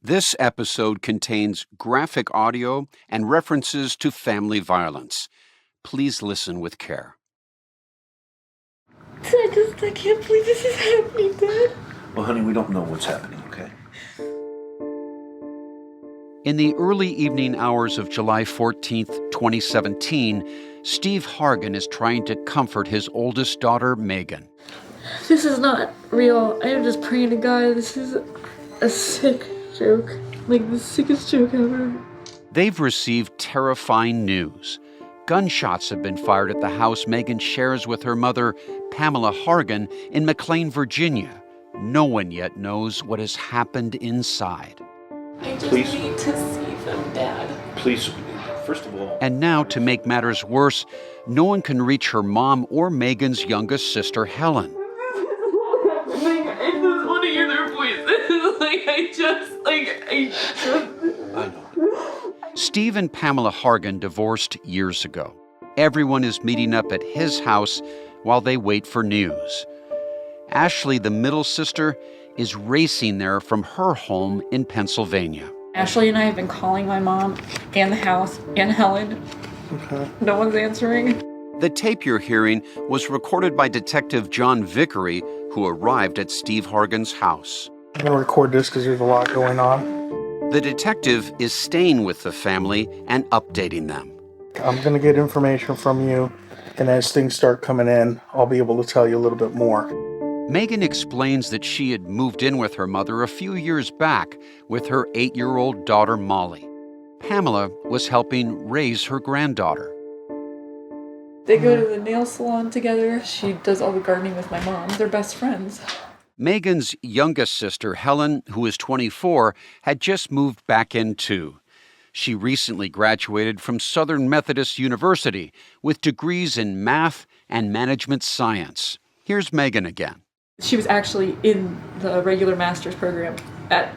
This episode contains graphic audio and references to family violence. Please listen with care. I can't believe this is happening, Dad. Well, honey, we don't know what's happening, okay? In the early evening hours of July 14th, 2017, Steve Hargan is trying to comfort his oldest daughter, Megan. This is not real. I am just praying to God. This is a sick joke. Like the sickest joke ever. They've received terrifying news. Gunshots have been fired at the house Megan shares with her mother, Pamela Hargan, in McLean, Virginia. No one yet knows what has happened inside. I just need to see them, Dad. Please, first of all... And now, to make matters worse, no one can reach her mom or Megan's youngest sister, Helen. I just want to hear their voices. I know. Steve and Pamela Hargan divorced years ago. Everyone is meeting up at his house while they wait for news. Ashley, the middle sister, is racing there from her home in Pennsylvania. Ashley and I have been calling my mom and the house and Helen. Okay. No one's answering. The tape you're hearing was recorded by Detective John Vickery, who arrived at Steve Hargan's house. I'm going to record this because there's a lot going on. The detective is staying with the family and updating them. I'm going to get information from you, and as things start coming in, I'll be able to tell you a little bit more. Megan explains that she had moved in with her mother a few years back with her 8-year-old daughter, Molly. Pamela was helping raise her granddaughter. They go to the nail salon together. She does all the gardening with my mom. They're best friends. Megan's youngest sister, Helen, who is 24, had just moved back in too. She recently graduated from Southern Methodist University with degrees in math and management science. Here's Megan again. She was actually in the regular master's program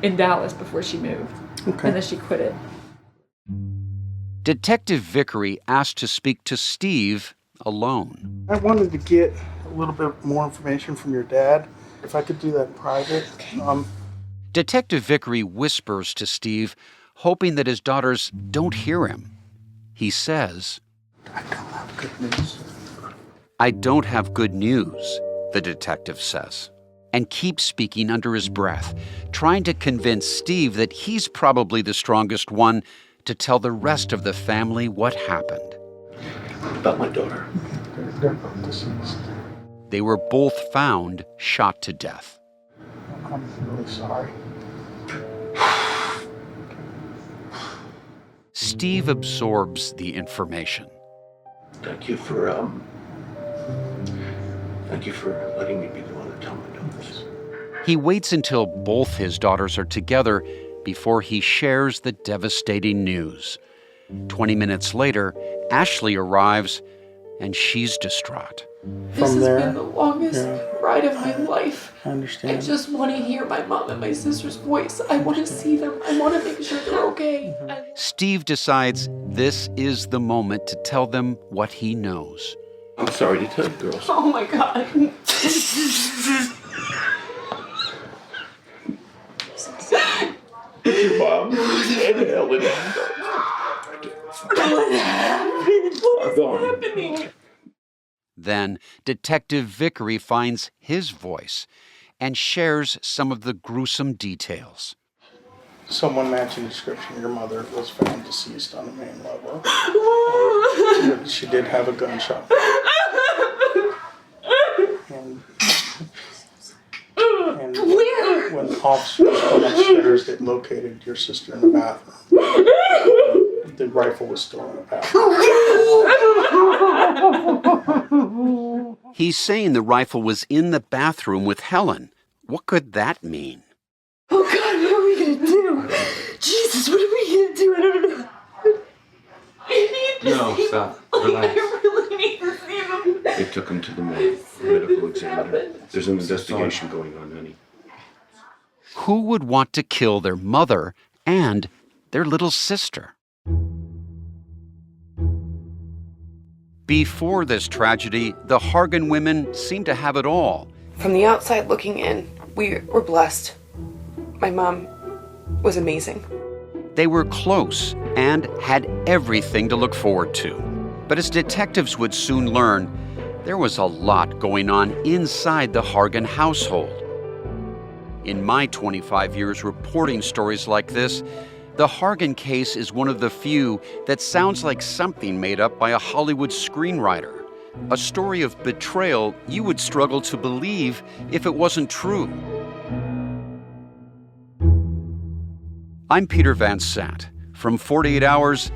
in Dallas before she moved. Okay. And then she quit it. Detective Vickery asked to speak to Steve alone. I wanted to get a little bit more information from your dad, if I could do that in private. Okay. Detective Vickery whispers to Steve, hoping that his daughters don't hear him. He says, I don't have good news. I don't have good news, the detective says, and keeps speaking under his breath, trying to convince Steve that he's probably the strongest one to tell the rest of the family what happened. About my daughter. They're both deceased. They were both found shot to death. I'm really sorry. Steve absorbs the information. Thank you for letting me be the one to tell my daughters. He waits until both his daughters are together before he shares the devastating news. 20 minutes later, Ashley arrives, and she's distraught. This has been the longest ride of my life. I understand. I just want to hear my mom and my sister's voice. I want to see them. I want to make sure they're okay. Steve decides this is the moment to tell them what he knows. I'm sorry to tell you, girls. Oh my God. Your mom and Helen. What happened? What is happening? Then Detective Vickery finds his voice and shares some of the gruesome details. Someone matching the description of your mother was found deceased on the main level. She did have a gunshot. And Where? when officers went upstairs, they located your sister in the bathroom. The rifle was still in the bathroom. He's saying the rifle was in the bathroom with Helen. What could that mean? Oh God, what are we going to do? Jesus, what are we going to do? I don't know. I need to see Stop. them. Relax. I really need to see them. They took him to the morgue for medical examiner. There's an investigation going on, honey. Who would want to kill their mother and their little sister? Before this tragedy, the Hargan women seemed to have it all. From the outside looking in, we were blessed. My mom was amazing. They were close and had everything to look forward to. But as detectives would soon learn, there was a lot going on inside the Hargan household. In my 25 years reporting stories like this, the Hargan case is one of the few that sounds like something made up by a Hollywood screenwriter. A story of betrayal you would struggle to believe if it wasn't true. I'm Peter Van Sant. From 48 Hours,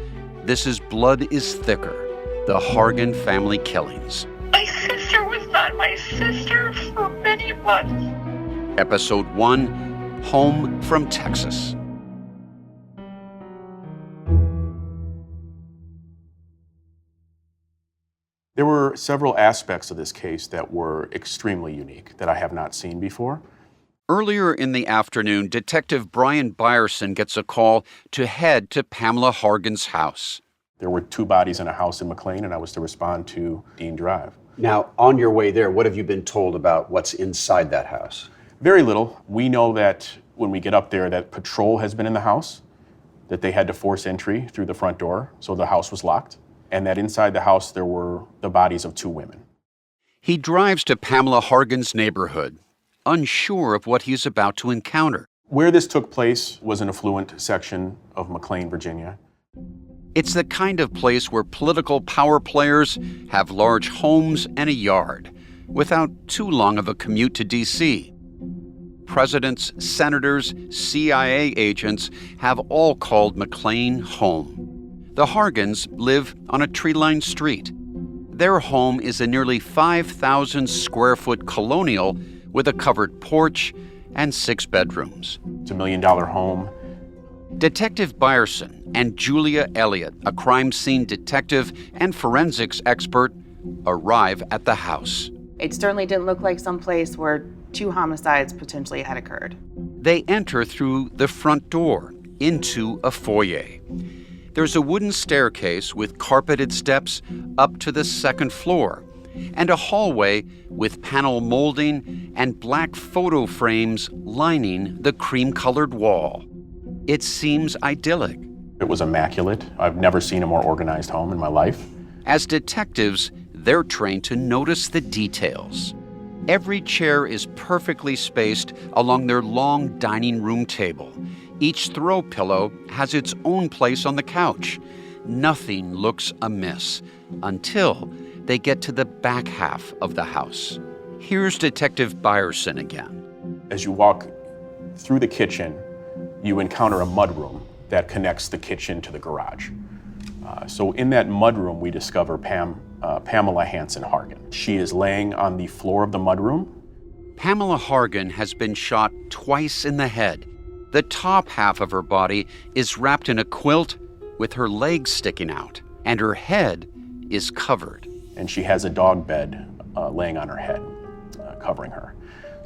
this is Blood is Thicker, the Hargan family killings. My sister was not my sister for many months. Episode 1, Home from Texas. There were several aspects of this case that were extremely unique that I have not seen before. Earlier in the afternoon, Detective Brian Byerson gets a call to head to Pamela Hargan's house. There were 2 bodies in a house in McLean, and I was to respond to Dean Drive. Now, on your way there, what have you been told about what's inside that house? Very little. We know that when we get up there that patrol has been in the house, that they had to force entry through the front door, so the house was locked, and that inside the house there were the bodies of 2 women. He drives to Pamela Hargan's neighborhood, unsure of what he's about to encounter. Where this took place was an affluent section of McLean, Virginia. It's the kind of place where political power players have large homes and a yard, without too long of a commute to D.C. Presidents, senators, CIA agents have all called McLean home. The Hargans live on a tree-lined street. Their home is a nearly 5,000 square foot colonial with a covered porch and 6 bedrooms. It's a $1 million home. Detective Byerson and Julia Elliott, a crime scene detective and forensics expert, arrive at the house. It certainly didn't look like some place where 2 homicides potentially had occurred. They enter through the front door into a foyer. There's a wooden staircase with carpeted steps up to the 2nd floor, and a hallway with panel molding and black photo frames lining the cream-colored wall. It seems idyllic. It was immaculate. I've never seen a more organized home in my life. As detectives, they're trained to notice the details. Every chair is perfectly spaced along their long dining room table. Each throw pillow has its own place on the couch. Nothing looks amiss until they get to the back half of the house. Here's Detective Byerson again. As you walk through the kitchen, you encounter a mudroom that connects the kitchen to the garage. So in that mudroom, we discover Pamela Hargan. She is laying on the floor of the mudroom. Pamela Hargan has been shot twice in the head. The top half of her body is wrapped in a quilt with her legs sticking out, and her head is covered. And she has a dog bed laying on her head, covering her.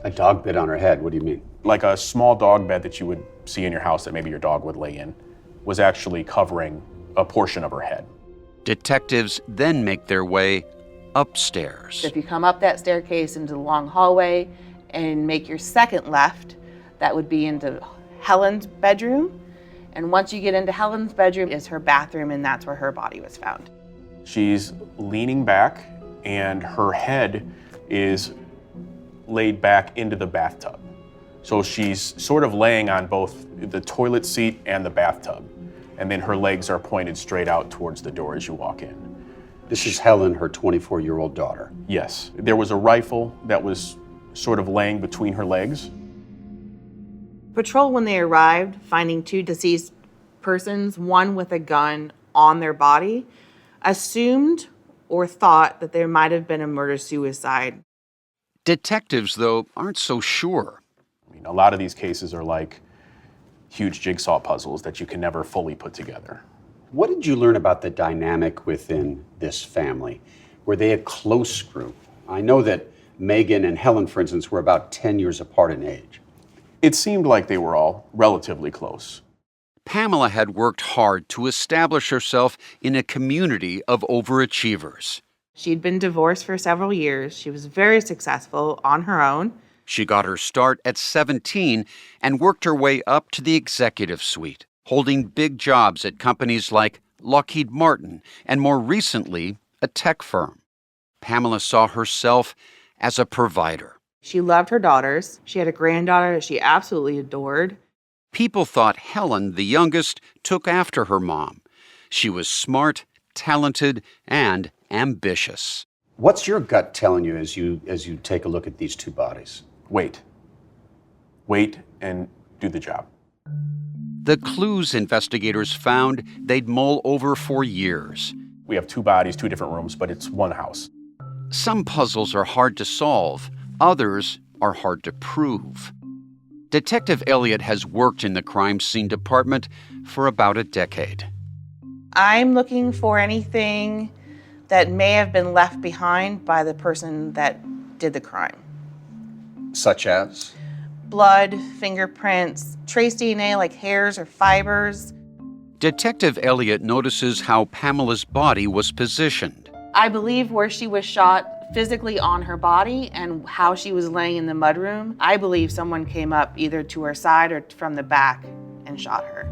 A dog bed on her head, what do you mean? Like a small dog bed that you would see in your house that maybe your dog would lay in, was actually covering a portion of her head. Detectives then make their way upstairs. If you come up that staircase into the long hallway and make your 2nd left, that would be into Helen's bedroom. And once you get into Helen's bedroom is her bathroom, and that's where her body was found. She's leaning back, and her head is laid back into the bathtub. So she's sort of laying on both the toilet seat and the bathtub. And then her legs are pointed straight out towards the door as you walk in. This is Helen, her 24-year-old daughter. Yes. There was a rifle that was sort of laying between her legs. Patrol, when they arrived, finding 2 deceased persons, one with a gun on their body, assumed or thought that there might have been a murder-suicide. Detectives, though, aren't so sure. I mean, a lot of these cases are like huge jigsaw puzzles that you can never fully put together. What did you learn about the dynamic within this family? Were they a close group? I know that Megan and Helen, for instance, were about 10 years apart in age. It seemed like they were all relatively close. Pamela had worked hard to establish herself in a community of overachievers. She'd been divorced for several years. She was very successful on her own. She got her start at 17 and worked her way up to the executive suite, holding big jobs at companies like Lockheed Martin and more recently, a tech firm. Pamela saw herself as a provider. She loved her daughters. She had a granddaughter that she absolutely adored. People thought Helen, the youngest, took after her mom. She was smart, talented, and ambitious. What's your gut telling you as you take a look at these two bodies? Wait. Wait and do the job. The clues investigators found they'd mull over for years. We have two bodies, two different rooms, but it's one house. Some puzzles are hard to solve. Others are hard to prove. Detective Elliott has worked in the crime scene department for about a decade. I'm looking for anything that may have been left behind by the person that did the crime. Such as? Blood, fingerprints, trace DNA like hairs or fibers. Detective Elliott notices how Pamela's body was positioned. I believe where she was shot physically on her body and how she was laying in the mudroom, I believe someone came up either to her side or from the back and shot her.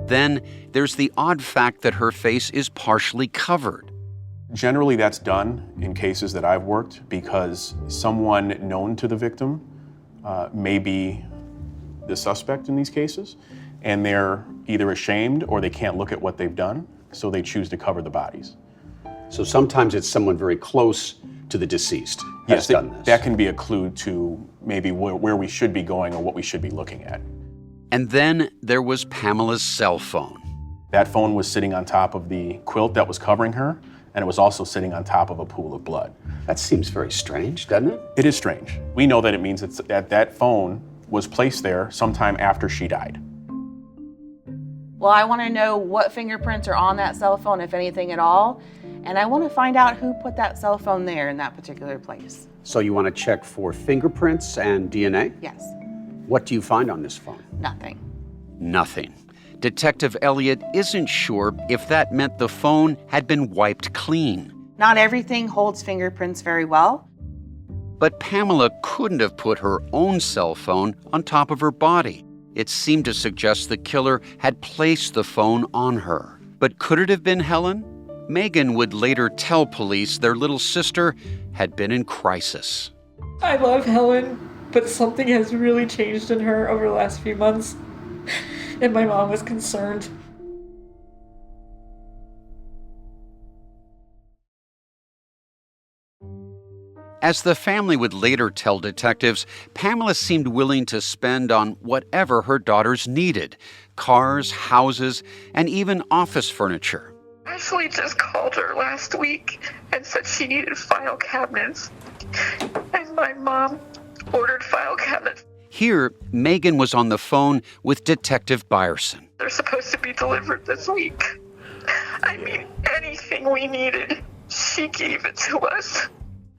Then there's the odd fact that her face is partially covered. Generally, that's done in cases that I've worked because someone known to the victim may be the suspect in these cases, and they're either ashamed or they can't look at what they've done, so they choose to cover the bodies. So sometimes it's someone very close to the deceased has done this. That can be a clue to maybe where we should be going or what we should be looking at. And then there was Pamela's cell phone. That phone was sitting on top of the quilt that was covering her, and it was also sitting on top of a pool of blood. That seems very strange, doesn't it? It is strange. We know that it means that phone was placed there sometime after she died. Well, I want to know what fingerprints are on that cell phone, if anything at all, and I want to find out who put that cell phone there in that particular place. So you want to check for fingerprints and DNA? Yes. What do you find on this phone? Nothing. Nothing. Detective Elliott isn't sure if that meant the phone had been wiped clean. Not everything holds fingerprints very well. But Pamela couldn't have put her own cell phone on top of her body. It seemed to suggest the killer had placed the phone on her. But could it have been Helen? Megan would later tell police their little sister had been in crisis. I love Helen, but something has really changed in her over the last few months, and my mom was concerned. As the family would later tell detectives, Pamela seemed willing to spend on whatever her daughters needed: cars, houses, and even office furniture. Ashley just called her last week and said she needed file cabinets. And my mom ordered file cabinets. Here, Megan was on the phone with Detective Byerson. They're supposed to be delivered this week. I mean, anything we needed, she gave it to us.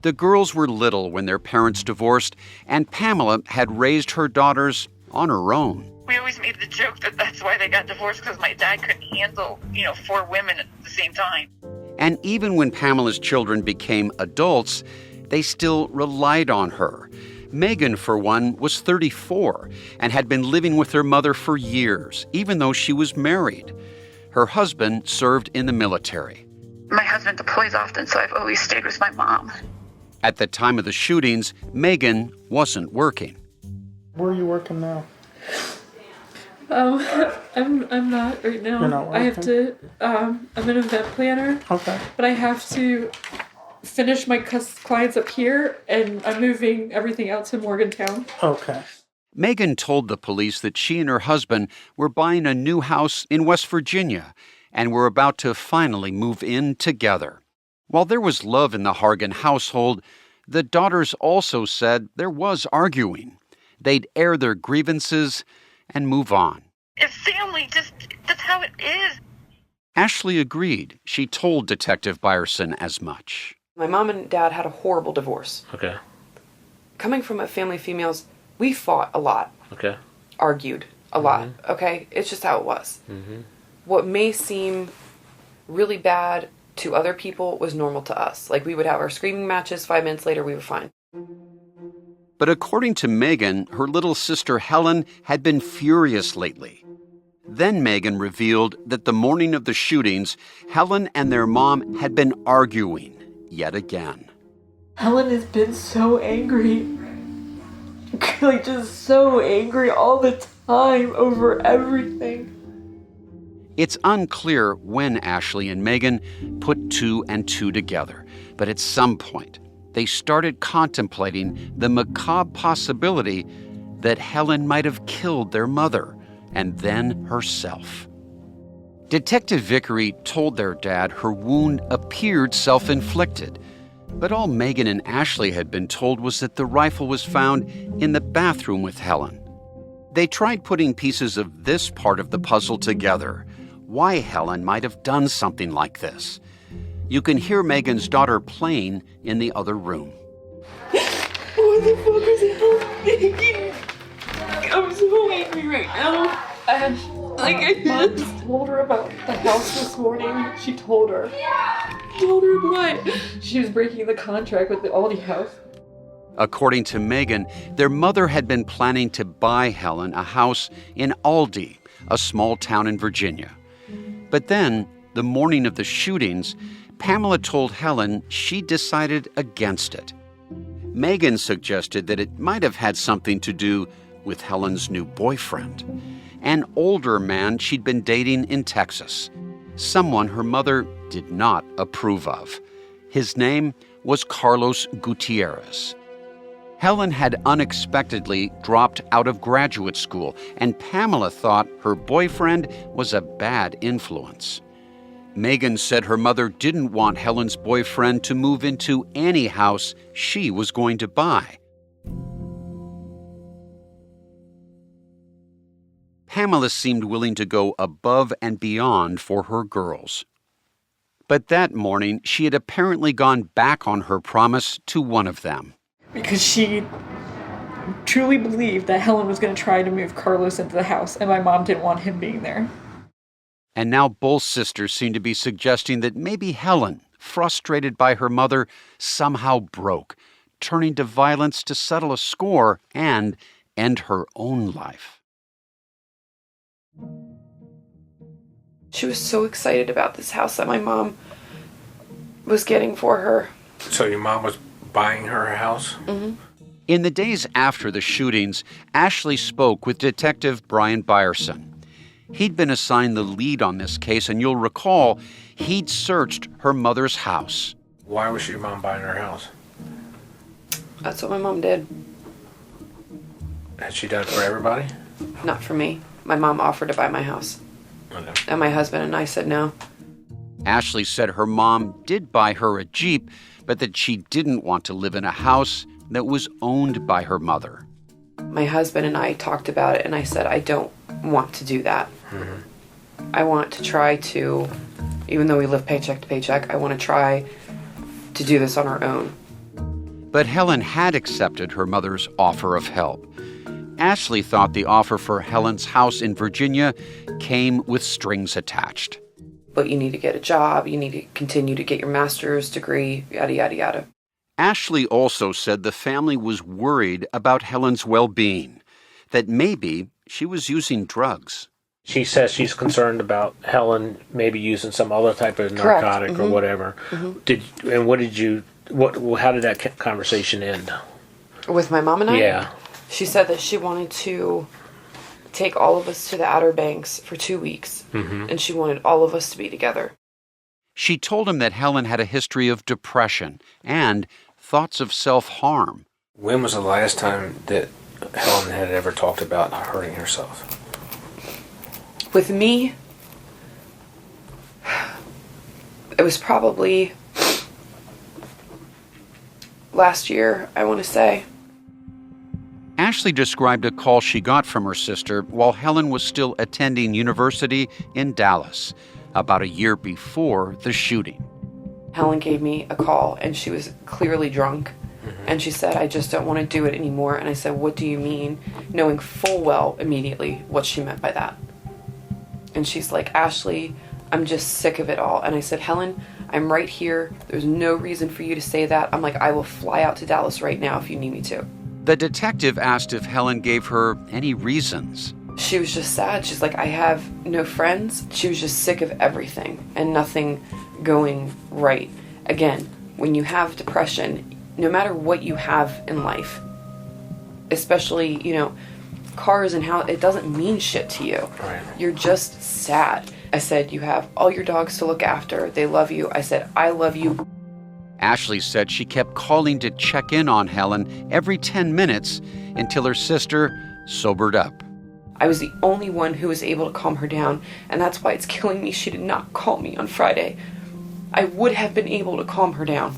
The girls were little when their parents divorced, and Pamela had raised her daughters on her own. We always made the joke that that's why they got divorced, because my dad couldn't handle, 4 women at the same time. And even when Pamela's children became adults, they still relied on her. Megan, for one, was 34 and had been living with her mother for years, even though she was married. Her husband served in the military. My husband deploys often, so I've always stayed with my mom. At the time of the shootings, Megan wasn't working. Where are you working now? I'm not right now. You're not I have working? to, I'm an event planner. Okay. But I have to finish my clients up here, and I'm moving everything out to Morgantown. Okay. Megan told the police that she and her husband were buying a new house in West Virginia and were about to finally move in together. While there was love in the Hargan household, the daughters also said there was arguing. They'd air their grievances and move on. It's family, that's how it is. Ashley agreed. She told Detective Byerson as much. My mom and dad had a horrible divorce. Okay. Coming from a family of females, we fought a lot. Okay. Argued a lot. Okay? It's just how it was. What may seem really bad to other people was normal to us. Like, we would have our screaming matches, 5 minutes later we were fine. But according to Megan, her little sister Helen had been furious lately. Then Megan revealed that the morning of the shootings, Helen and their mom had been arguing yet again. Helen has been so angry. Like, just so angry all the time over everything. It's unclear when Ashley and Megan put two and two together, but at some point, they started contemplating the macabre possibility that Helen might have killed their mother and then herself. Detective Vickery told their dad her wound appeared self-inflicted, but all Megan and Ashley had been told was that the rifle was found in the bathroom with Helen. They tried putting pieces of this part of the puzzle together, why Helen might have done something like this. You can hear Megan's daughter playing in the other room. What the fuck is Helen thinking? I'm so angry right now. I just told her about the house this morning. She told her. Told her what? She was breaking the contract with the Aldi house. According to Megan, their mother had been planning to buy Helen a house in Aldi, a small town in Virginia. But then, the morning of the shootings, Pamela told Helen she decided against it. Megan suggested that it might have had something to do with Helen's new boyfriend, an older man she'd been dating in Texas, someone her mother did not approve of. His name was Carlos Gutierrez. Helen had unexpectedly dropped out of graduate school, and Pamela thought her boyfriend was a bad influence. Megan said her mother didn't want Helen's boyfriend to move into any house she was going to buy. Pamela seemed willing to go above and beyond for her girls. But that morning, she had apparently gone back on her promise to one of them. Because she truly believed that Helen was going to try to move Carlos into the house, and my mom didn't want him being there. And now both sisters seem to be suggesting that maybe Helen, frustrated by her mother, somehow broke, turning to violence to settle a score and end her own life. She was so excited about this house that my mom was getting for her. So your mom was buying her a house? Mm-hmm. In the days after the shootings, Ashley spoke with Detective Brian Byerson. He'd been assigned the lead on this case, and you'll recall he'd searched her mother's house. Why was your mom buying her house? That's what my mom did. Had she done it for everybody? Not for me. My mom offered to buy my house. Okay. And my husband and I said no. Ashley said her mom did buy her a Jeep, but that she didn't want to live in a house that was owned by her mother. My husband and I talked about it, and I said, I don't want to do that. Mm-hmm. I want to try to, even though we live paycheck to paycheck, I want to try to do this on our own. But Helen had accepted her mother's offer of help. Ashley thought the offer for Helen's house in Virginia came with strings attached. But you need to get a job, you need to continue to get your master's degree, yada, yada, yada. Ashley also said the family was worried about Helen's well-being, that maybe she was using drugs. She says she's concerned about Helen maybe using some other type of narcotic Mm-hmm. or whatever. Mm-hmm. How did that conversation end? With my mom and I? Yeah. She said that she wanted to take all of us to the Outer Banks for 2 weeks, Mm-hmm. and she wanted all of us to be together. She told him that Helen had a history of depression and thoughts of self-harm. When was the last time that Helen had ever talked about hurting herself? With me, it was probably last year, I want to say. Ashley described a call she got from her sister while Helen was still attending university in Dallas, about a year before the shooting. Helen gave me a call, and she was clearly drunk. Mm-hmm. And she said, I just don't want to do it anymore. And I said, what do you mean? Knowing full well immediately what she meant by that. And she's like, Ashley, I'm just sick of it all. And I said, Helen, I'm right here. There's no reason for you to say that. I'm like, I will fly out to Dallas right now if you need me to. The detective asked if Helen gave her any reasons. She was just sad. She's like, I have no friends. She was just sick of everything and nothing going right. Again, when you have depression, no matter what you have in life, especially, cars and how it doesn't mean shit to you. Right. You're just sad. I said, you have all your dogs to look after. They love you. I said, I love you. Ashley said she kept calling to check in on Helen every 10 minutes until her sister sobered up. I was the only one who was able to calm her down, and that's why it's killing me she did not call me on Friday. I would have been able to calm her down.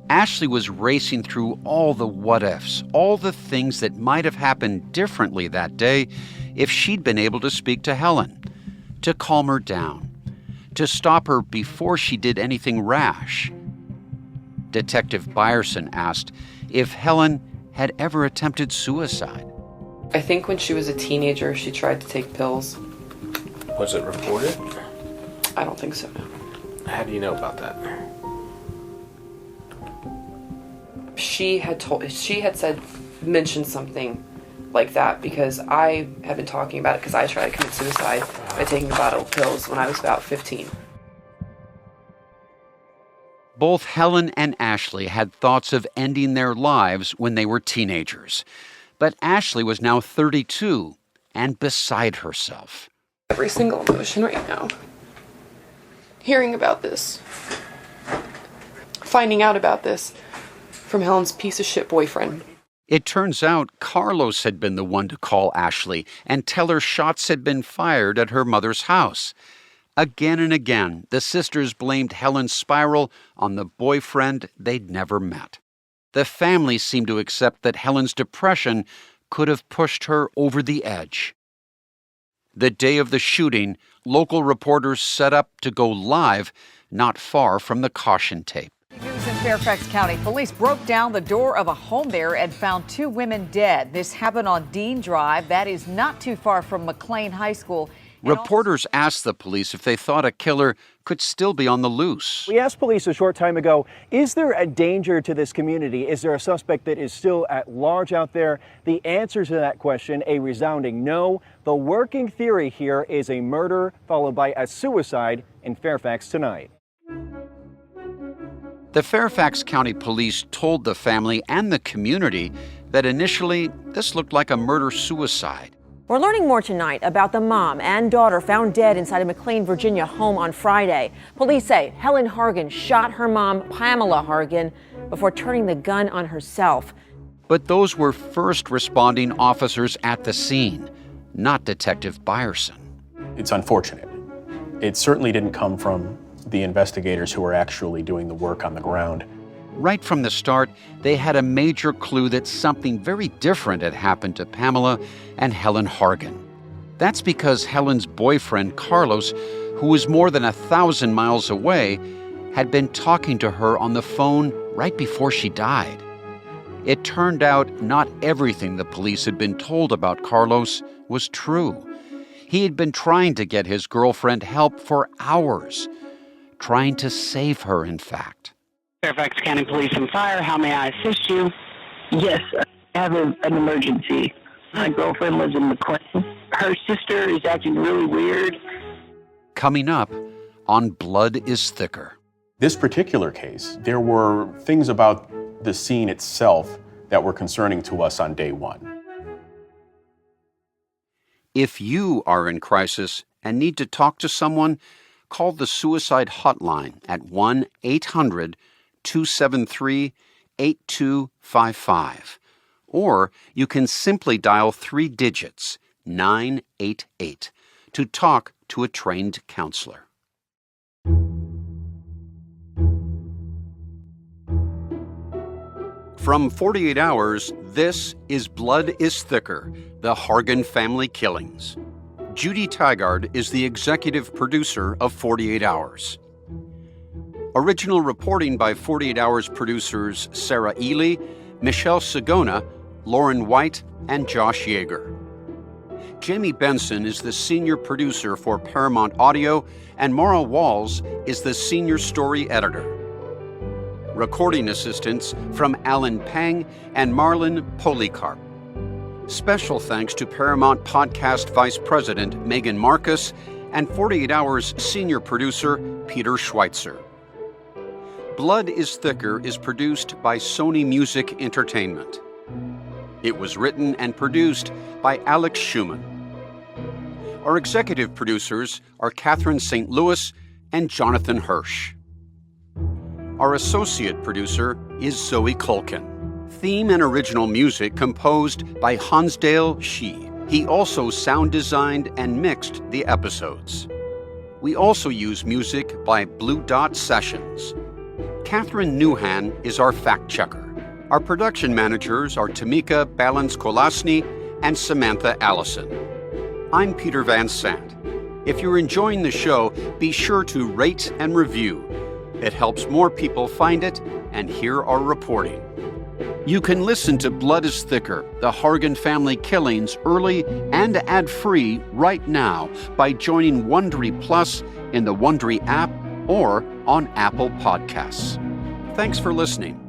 Ashley was racing through all the what-ifs, all the things that might have happened differently that day if she'd been able to speak to Helen, to calm her down, to stop her before she did anything rash. Detective Byerson asked if Helen had ever attempted suicide. I think when she was a teenager, she tried to take pills. Was it reported? I don't think so, no. How do you know about that? She had mentioned something like that because I had been talking about it because I tried to commit suicide by taking a bottle of pills when I was about 15. Both Helen and Ashley had thoughts of ending their lives when they were teenagers. But Ashley was now 32 and beside herself. Every single emotion right now. Hearing about this. Finding out about this from Helen's piece of shit boyfriend. It turns out Carlos had been the one to call Ashley and tell her shots had been fired at her mother's house. Again and again, the sisters blamed Helen's spiral on the boyfriend they'd never met. The family seemed to accept that Helen's depression could have pushed her over the edge. The day of the shooting, local reporters set up to go live not far from the caution tape. News in Fairfax County. Police broke down the door of a home there and found 2 women dead. This happened on Dean Drive. That is not too far from McLean High School. Reporters asked the police if they thought a killer could still be on the loose. We asked police a short time ago, is there a danger to this community? Is there a suspect that is still at large out there? The answer to that question, a resounding no. The working theory here is a murder followed by a suicide in Fairfax tonight. The Fairfax County Police told the family and the community that initially this looked like a murder-suicide. We're learning more tonight about the mom and daughter found dead inside a McLean, Virginia home on Friday. Police say Helen Hargan shot her mom, Pamela Hargan, before turning the gun on herself. But those were first responding officers at the scene, not Detective Byerson. It's unfortunate. It certainly didn't come from the investigators who were actually doing the work on the ground. Right from the start, they had a major clue that something very different had happened to Pamela and Helen Hargan. That's because Helen's boyfriend, Carlos, who was more than 1,000 miles away, had been talking to her on the phone right before she died. It turned out not everything the police had been told about Carlos was true. He had been trying to get his girlfriend help for hours, trying to save her, in fact. Fairfax County Police and Fire, how may I assist you? Yes, I have an emergency. My girlfriend lives in McLean. Her sister is acting really weird. Coming up on Blood is Thicker. This particular case, there were things about the scene itself that were concerning to us on day one. If you are in crisis and need to talk to someone, call the suicide hotline at 1-800-273-8255. Or you can simply dial 3 digits, 988, to talk to a trained counselor. From 48 Hours, this is Blood is Thicker, the Hargan family killings. Judy Tygard is the executive producer of 48 Hours. Original reporting by 48 Hours producers Sarah Ely, Michelle Sagona, Lauren White, and Josh Yeager. Jamie Benson is the senior producer for Paramount Audio, and Maura Walls is the senior story editor. Recording assistance from Alan Pang and Marlon Policarp. Special thanks to Paramount Podcast Vice President Megan Marcus and 48 Hours senior producer Peter Schweitzer. Blood is Thicker is produced by Sony Music Entertainment. It was written and produced by Alex Schumann. Our executive producers are Catherine St. Louis and Jonathan Hirsch. Our associate producer is Zoe Culkin. Theme and original music composed by Hansdale Shi. He also sound designed and mixed the episodes. We also use music by Blue Dot Sessions. Catherine Newhan is our fact checker. Our production managers are Tamika Balance-Kolasny and Samantha Allison. I'm Peter Van Sant. If you're enjoying the show, be sure to rate and review. It helps more people find it and hear our reporting. You can listen to Blood is Thicker, the Hargan family killings early and ad-free right now by joining Wondery Plus in the Wondery app or on Apple Podcasts. Thanks for listening.